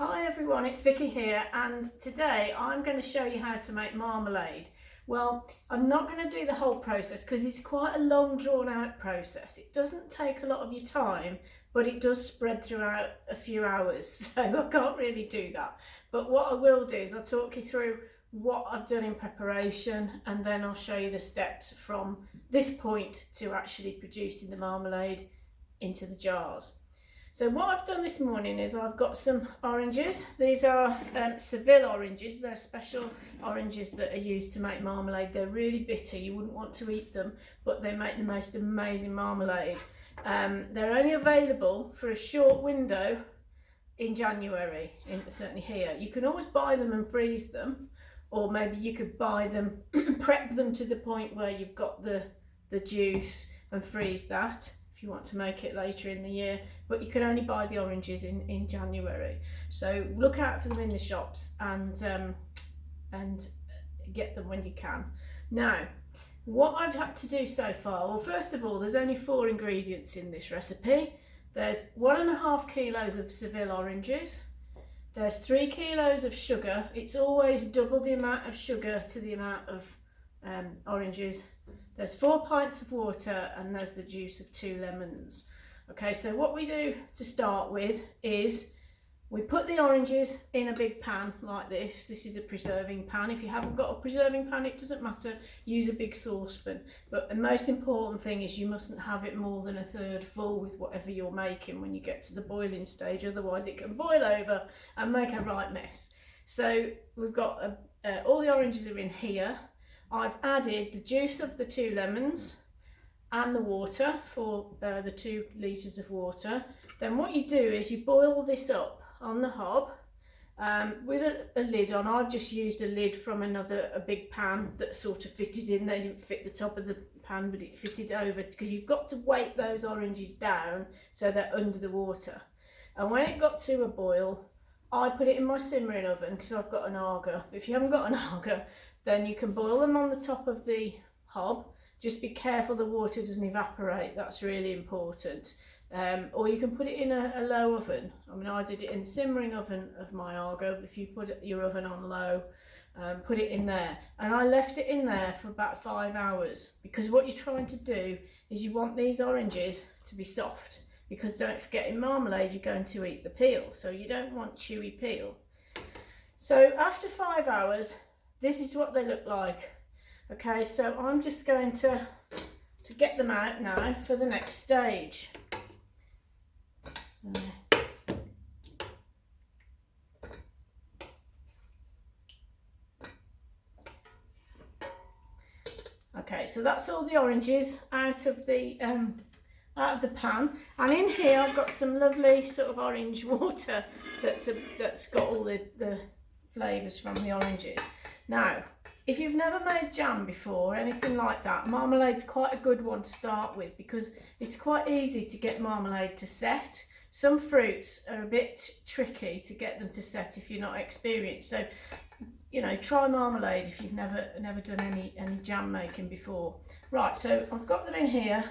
Hi everyone, it's Vicky here, and today I'm going to show you how to make marmalade. Well, I'm not going to do the whole process because it's quite a long drawn out process. It doesn't take a lot of your time, but it does spread throughout a few hours, so I can't really do that. But what I will do is I'll talk you through what I've done in preparation, and then I'll show you the steps from this point to actually producing the marmalade into the jars. So what I've done this morning is I've got some oranges. These are Seville Oranges. They're special oranges that are used to make marmalade. They're really bitter. You wouldn't want to eat them, but they make the most amazing marmalade. They're only available for a short window in January, certainly here. You can always buy them and freeze them, or maybe you could buy them, prep them to the point where you've got the juice and freeze that if you want to make it later in the year, but you can only buy the oranges in January. So look out for them in the shops and get them when you can. Now, what I've had to do so far, well, first of all, there's only 4 ingredients in this recipe. There's 1.5 kilos of Seville oranges. There's 3 kilos of sugar. It's always double the amount of sugar to the amount of oranges. There's 4 pints of water, and there's the juice of 2 lemons. Okay, so what we do to start with is we put the oranges in a big pan like this. This is a preserving pan. If you haven't got a preserving pan, it doesn't matter, use a big saucepan. But the most important thing is you mustn't have it more than 1/3 full with whatever you're making when you get to the boiling stage, otherwise it can boil over and make a right mess. So we've got all the oranges are in here. I've added the juice of the 2 lemons and the water for the 2 litres of water. Then what you do is you boil this up on the hob with a lid on. I've just used a lid from a big pan that sort of fitted in. They didn't fit the top of the pan, but it fitted over, because you've got to weight those oranges down so they're under the water. And when it got to a boil, I put it in my simmering oven because I've got an Aga. If you haven't got an Aga, then you can boil them on the top of the hob. Just be careful the water doesn't evaporate, that's really important. Or you can put it in a low oven. I mean, I did it in the simmering oven of my Aga. If you put your oven on low, put it in there. And I left it in there for about 5 hours, because what you're trying to do is you want these oranges to be soft, because don't forget, in marmalade you're going to eat the peel, so you don't want chewy peel. So after 5 hours, this is what they look like. Okay, so I'm just going to get them out now for the next stage. So. Okay, so that's all the oranges out of the pan, and in here I've got some lovely sort of orange water that's got all the flavours from the oranges. Now, if you've never made jam before or anything like that, marmalade's quite a good one to start with, because it's quite easy to get marmalade to set. Some fruits are a bit tricky to get them to set if you're not experienced. So, you know, try marmalade if you've never done any jam making before. Right, so I've got them in here,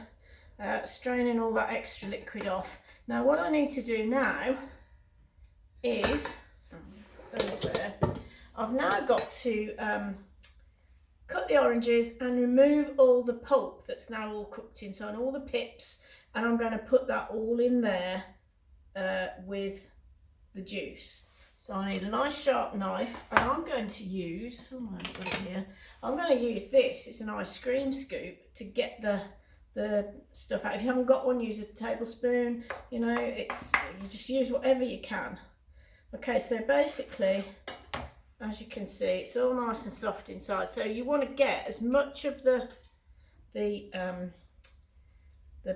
straining all that extra liquid off. Now what I need to do now is, those there, I've now got to cut the oranges and remove all the pulp that's now all cooked inside, all the pips, and I'm going to put that all in there with the juice. So I need a nice sharp knife, and I'm going to use, oh, I've got it here, I'm going to use this, it's an ice cream scoop, to get the stuff out. If you haven't got one, use a tablespoon, you know, you just use whatever you can. Okay, so basically, as you can see, it's all nice and soft inside. So you want to get as much of the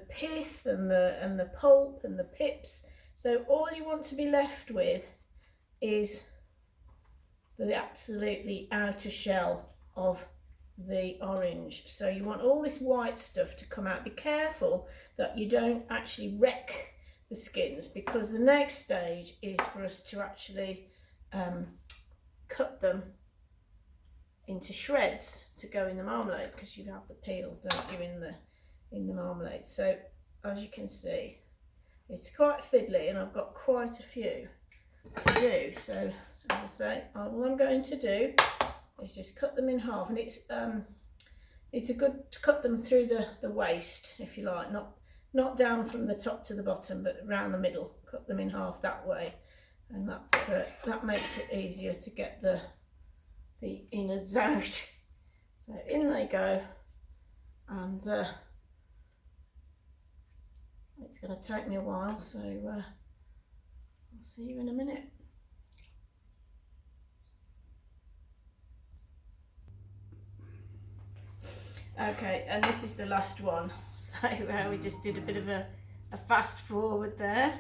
pith and the pulp and the pips. So all you want to be left with is the absolutely outer shell of the orange. So you want all this white stuff to come out. Be careful that you don't actually wreck the skins, because the next stage is for us to actually cut them into shreds to go in the marmalade, because you have the peel, don't you, in the marmalade. So as you can see, it's quite fiddly, and I've got quite a few. to do. So as I say, all I'm going to do is just cut them in half, and it's a good to cut them through the waist, if you like, not down from the top to the bottom, but around the middle. Cut them in half that way, and that makes it easier to get the innards out. So in they go, and it's going to take me a while, so I'll see you in a minute. Okay, and this is the last one, so we just did a bit of a fast forward there.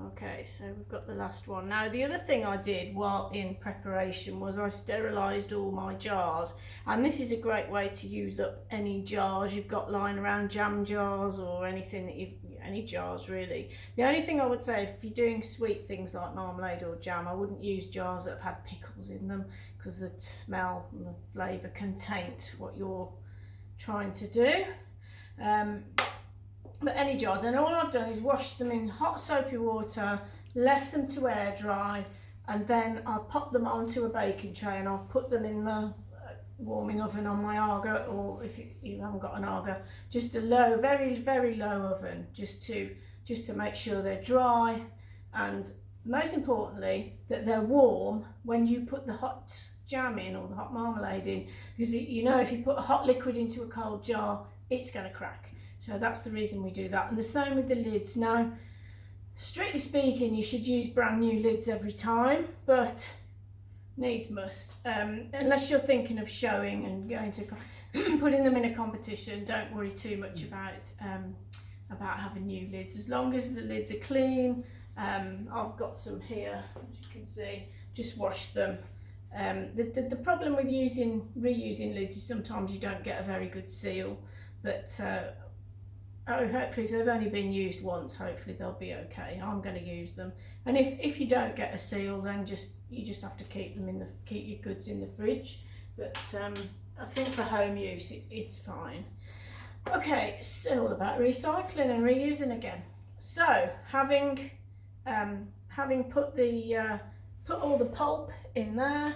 Okay, so we've got the last one. Now the other thing I did while in preparation was I sterilised all my jars, and this is a great way to use up any jars you've got lying around, jam jars or anything that any jars really. The only thing I would say, if you're doing sweet things like marmalade or jam, I wouldn't use jars that have had pickles in them, because the smell and the flavour can taint what you're trying to do. But any jars, and all I've done is washed them in hot soapy water, left them to air dry, and then I've popped them onto a baking tray, and I've put them in the warming oven on my Arga, or if you haven't got an Arga, just a low, very, very low oven, just to make sure they're dry, and most importantly that they're warm when you put the hot jam in or the hot marmalade in, because you know if you put a hot liquid into a cold jar, it's going to crack. So that's the reason we do that. And the same with the lids. Now, strictly speaking, you should use brand new lids every time, but needs must. Unless you're thinking of showing and going to putting them in a competition, don't worry too much about having new lids. As long as the lids are clean, I've got some here, as you can see, just wash them. The problem with reusing lids is sometimes you don't get a very good seal, but hopefully if they've only been used once, hopefully they'll be okay. I'm going to use them, and if you don't get a seal, then you just have to keep your goods in the fridge. But I think for home use it's fine. Okay, it's all about recycling and reusing again. So having put all the pulp in there,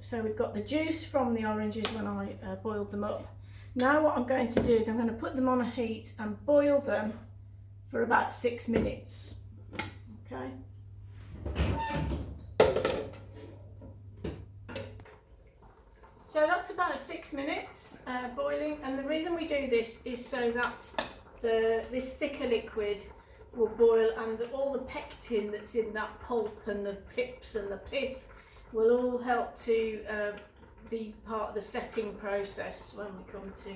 so we've got the juice from the oranges when I boiled them up. Now what I'm going to do is I'm going to put them on a heat and boil them for about 6 minutes. Okay. So that's about 6 minutes boiling, and the reason we do this is so that this thicker liquid will boil, and all the pectin that's in that pulp and the pips and the pith will all help to be part of the setting process when we come to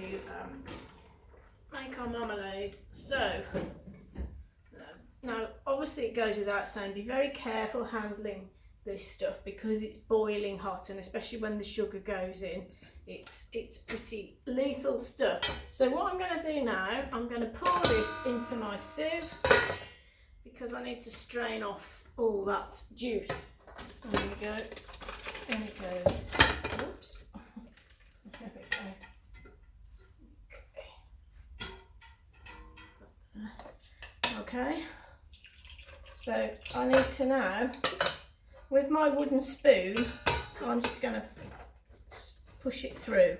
make our marmalade. So now obviously it goes without saying, be very careful handling this stuff because it's boiling hot, and especially when the sugar goes in, it's pretty lethal stuff. So what I'm going to do now, I'm going to pour this into my sieve because I need to strain off all that juice. There we go. In it goes. Oops. There we go. Okay. So I need to now, with my wooden spoon, I'm just going to push it through.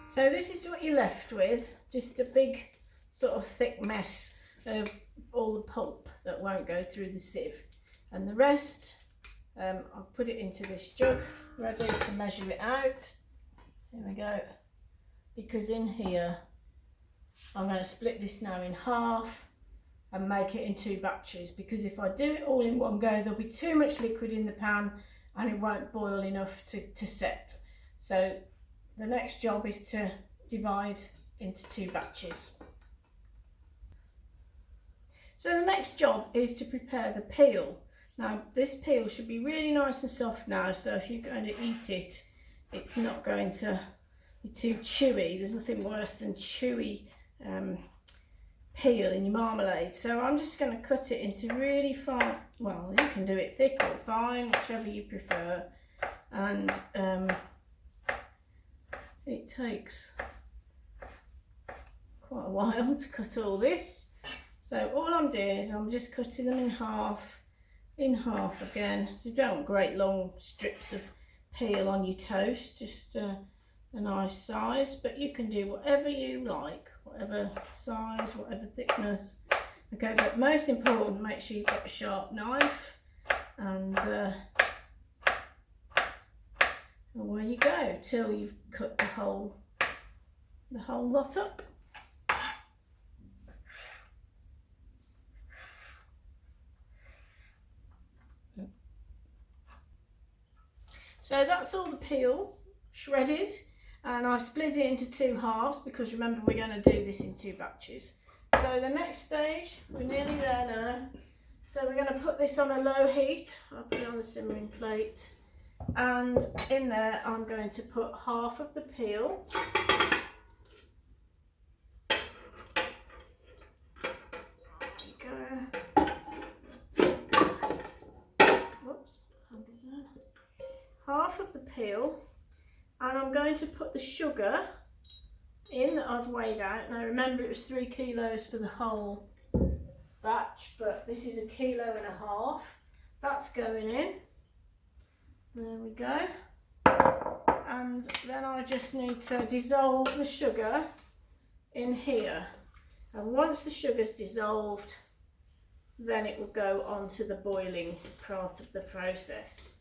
So this is what you're left with, just a big sort of thick mess of all the pulp that won't go through the sieve, and the rest I'll put it into this jug ready to measure it out. There we go, because in here I'm going to split this now in half and make it in 2 batches, because if I do it all in one go there'll be too much liquid in the pan and it won't boil enough to set. So the next job is to divide into 2 batches. So the next job is to prepare the peel. Now this peel should be really nice and soft now, so if you're going to eat it, it's not going to be too chewy. There's nothing worse than chewy peel in your marmalade. So I'm just going to cut it into really fine, well, you can do it thick or fine, whichever you prefer, and it takes quite a while to cut all this. So all I'm doing is I'm just cutting them in half again. So you don't want great long strips of peel on your toast, just a nice size, but you can do whatever you like, whatever size, whatever thickness. Okay, but most important, make sure you've got a sharp knife, and away you go till you've cut the whole lot up. So that's all the peel shredded, and I've split it into 2 halves because remember we're going to do this in 2 batches. So the next stage, we're nearly there now. So we're going to put this on a low heat. I'll put it on the simmering plate, and in there I'm going to put half of the peel. Half of the peel, and I'm going to put the sugar in that I've weighed out. Now remember it was 3 kilos for the whole batch, but this is 1.5 kilos. That's going in. There we go. And then I just need to dissolve the sugar in here. And once the sugar's dissolved, then it will go on to the boiling part of the process.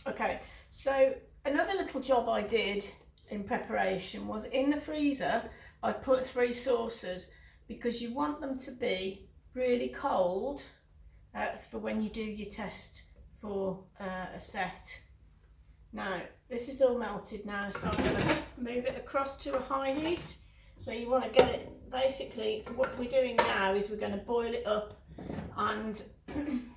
Okay, so another little job I did in preparation was in the freezer I put 3 saucers because you want them to be really cold for when you do your test for a set. Now this is all melted now, so I'm going to move it across to a high heat. So you want to get it, basically what we're doing now is we're going to boil it up, and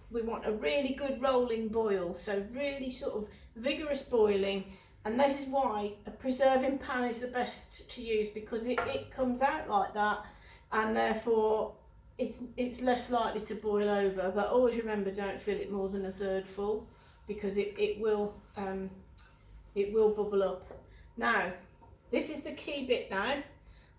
we want a really good rolling boil, so really sort of vigorous boiling, and this is why a preserving pan is the best to use, because it comes out like that, and therefore it's less likely to boil over. But always remember, don't fill it more than 1/3 full, because it will bubble up. Now this is the key bit now.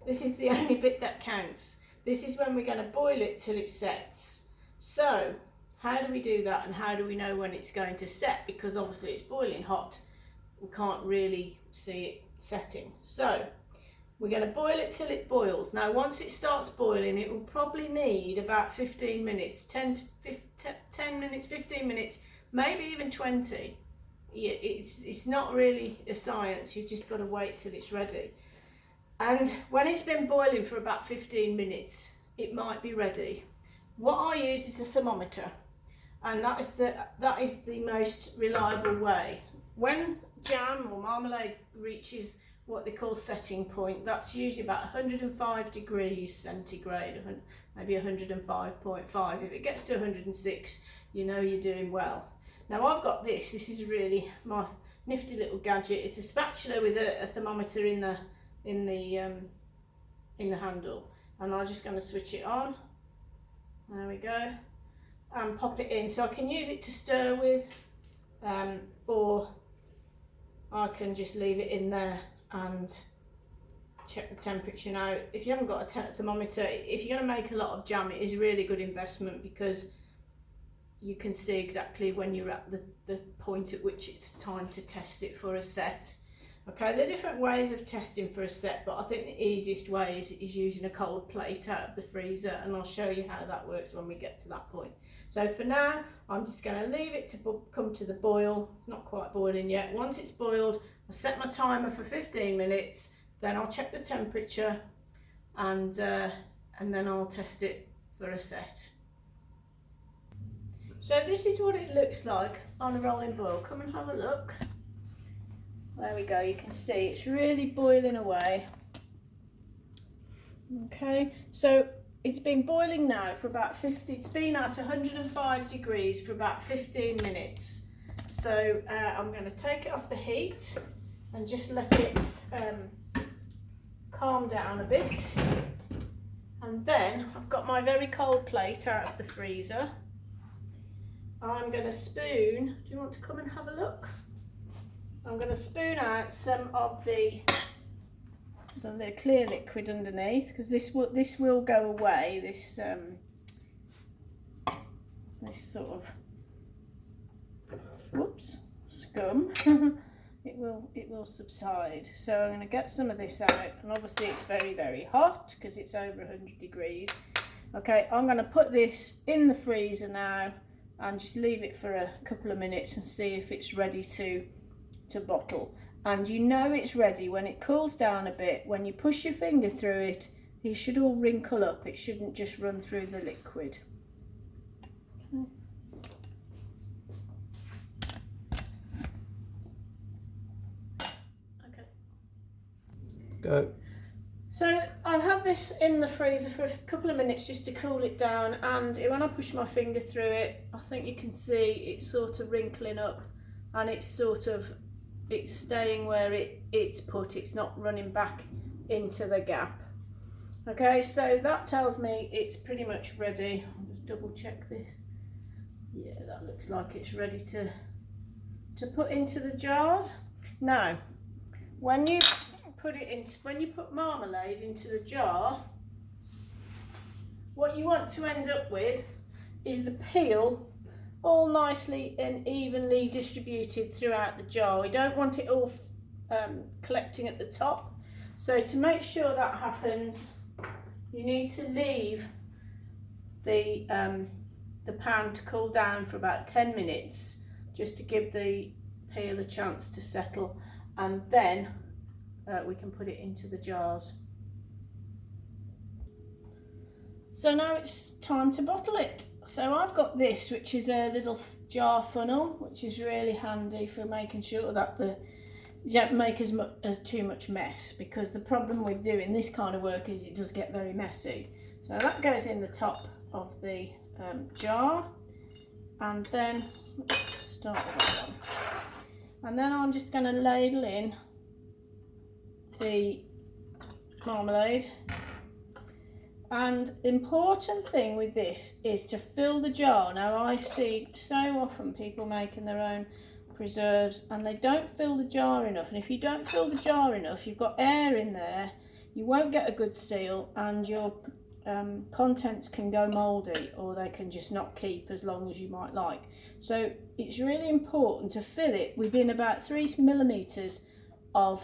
This is the only bit that counts. This is when we're going to boil it till it sets. So how do we do that, and how do we know when it's going to set? Because obviously it's boiling hot, we can't really see it setting. So we're going to boil it till it boils. Now once it starts boiling, it will probably need about 15 minutes, 10 minutes, 15 minutes, maybe even 20. It's not really a science, you've just got to wait till it's ready. And when it's been boiling for about 15 minutes, it might be ready. What I use is a thermometer, and that is the most reliable way. When jam or marmalade reaches what they call setting point, that's usually about 105 degrees centigrade, maybe 105.5. If it gets to 106, you know you're doing well. Now I've got this is really my nifty little gadget. It's a spatula with a thermometer in the handle, and I'm just going to switch it on. There we go, and pop it in. So I can use it to stir with, or I can just leave it in there and check the temperature. Now if you haven't got a thermometer, if you're going to make a lot of jam, it is a really good investment, because you can see exactly when you're at the point at which it's time to test it for a set. Okay, there are different ways of testing for a set, but I think the easiest way is using a cold plate out of the freezer, and I'll show you how that works when we get to that point. So for now, I'm just going to leave it to come to the boil. It's not quite boiling yet. Once it's boiled, I'll set my timer for 15 minutes, then I'll check the temperature, and then I'll test it for a set. So this is what it looks like on a rolling boil. Come and have a look. There we go, you can see it's really boiling away. Okay, so it's been boiling now for about it's been at 105 degrees for about 15 minutes. So I'm going to take it off the heat and just let it calm down a bit. And then I've got my very cold plate out of the freezer. I'm going to spoon, do you want to come and have a look? I'm going to spoon out some of the the clear liquid underneath, because this will go away. This sort of scum. it will subside. So I'm going to get some of this out, and obviously it's very, very hot because it's over 100 degrees. Okay, I'm going to put this in the freezer now and just leave it for a couple of minutes and see if it's ready to bottle. And you know it's ready when it cools down a bit. When you push your finger through it, it should all wrinkle up. It shouldn't just run through the liquid. Okay. Go. So I've had this in the freezer for a couple of minutes just to cool it down, and when I push my finger through it, I think you can see it's sort of wrinkling up, and it's staying where it's put. It's not running back into the gap. Okay, so that tells me it's pretty much ready. I'll just double check this. Yeah, that looks like it's ready to put into the jars. Now, when you put marmalade into the jar, what you want to end up with is the peel all nicely and evenly distributed throughout the jar. We don't want it all collecting at the top. So to make sure that happens, you need to leave the pan to cool down for about 10 minutes, just to give the peel a chance to settle, and then we can put it into the jars. So now it's time to bottle it. So I've got this, which is a little jar funnel, which is really handy for making sure that you don't make as too much mess, because the problem with doing this kind of work is it does get very messy. So that goes in the top of the jar, and then start with that one. And then I'm just going to ladle in the marmalade. And the important thing with this is to fill the jar. Now, I see so often people making their own preserves and they don't fill the jar enough, and if you don't fill the jar enough, you've got air in there, you won't get a good seal, and your contents can go mouldy, or they can just not keep as long as you might like. So it's really important to fill it within about 3 millimeters of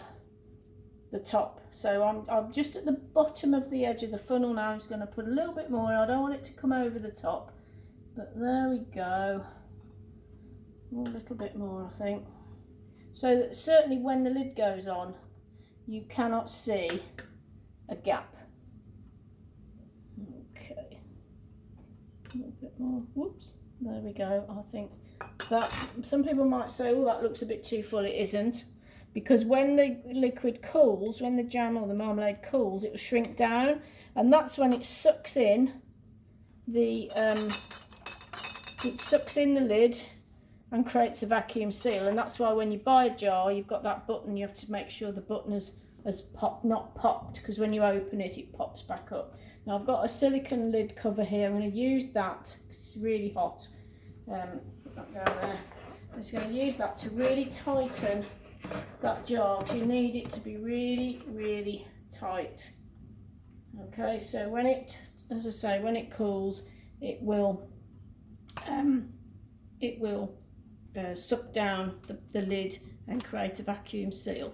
the top. So I'm just at the bottom of the edge of the funnel now. I'm just going to put a little bit more. I don't want it to come over the top, but there we go. A little bit more, I think, so that certainly when the lid goes on, you cannot see a gap. Okay, a little bit more. Whoops, there we go. I think that some people might say, oh, that looks a bit too full. It isn't, because when the liquid cools, when the jam or the marmalade cools, it will shrink down, and that's when it sucks in the lid and creates a vacuum seal. And that's why when you buy a jar, you've got that button. You have to make sure the button has not popped, because when you open it, it pops back up. Now I've got a silicone lid cover here. I'm going to use that because it's really hot. Put that down there. I'm just going to use that to really tighten that jar, because you need it to be really, really tight. Okay, so when it, as I say, when it cools, it will suck down the lid and create a vacuum seal.